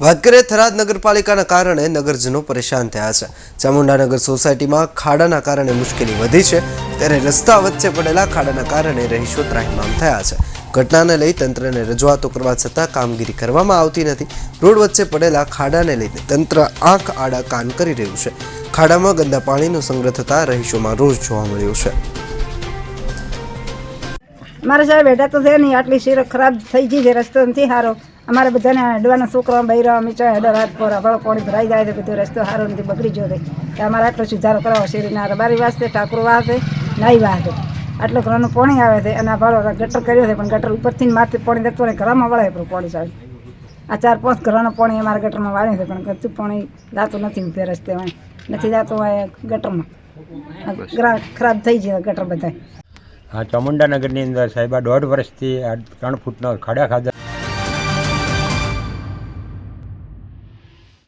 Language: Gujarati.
વાત કરીએ થરાદ નગરપાલિકાના કારણે નગરજનો પરેશાન થયા છે। ચામુંડાનગર સોસાયટીમાં ખાડાના કારણે મુશ્કેલી વધી છે, ત્યારે રસ્તા વચ્ચે પડેલા ખાડાના કારણે રહીશો ત્રાહિમામ થયા છે। ઘટનાને લઈ તંત્રને રજૂઆતો કરવા છતાં કામગીરી કરવામાં આવતી નથી। રોડ વચ્ચે પડેલા ખાડાને લઈને તંત્ર આંખ આડા કાન કરી રહ્યું છે। ખાડામાં ગંદા પાણીનો સંગ્રહ થતાં રહીશોમાં રોષ જોવા મળ્યો છે। મારે સાહેબ બેઠા તો છે નહીં, આટલી શીરો ખરાબ થઈ ગઈ છે, રસ્તો નથી સારો। અમારે બધાને અડવાના છોકરા બૈરા મીચા અડર હાથ પર હળ પાણી ભરાઈ જાય છે, બધો રસ્તો સારો નથી, બગડી ગયો છે। કે અમારે આટલો સુધારો કરાવો શેરીના રબારી વાસ્તે, ઠાકોર વાસ્તે, નાઈ વાસ્તે આટલો ઘરનું પાણી આવે છે અને ભાડો ગટર કર્યો છે, પણ ગટર ઉપરથી માથે પાણી જતું ને ઘરમાં વળે પણ પાણી સાહેબ। આ 4-5 ઘરનું પાણી અમારા ગટરમાં વાળ્યું છે, પણ ગતું પાણી જાતું નથી, તે રસ્તે નથી જતું હોય ગટરમાં, ખરાબ થઈ જાય ગટર બધા। હા, ચામુંડાનગરની અંદર સાહેબ 1.5 વર્ષથી 3 ફૂટનો ખાડા ખાધા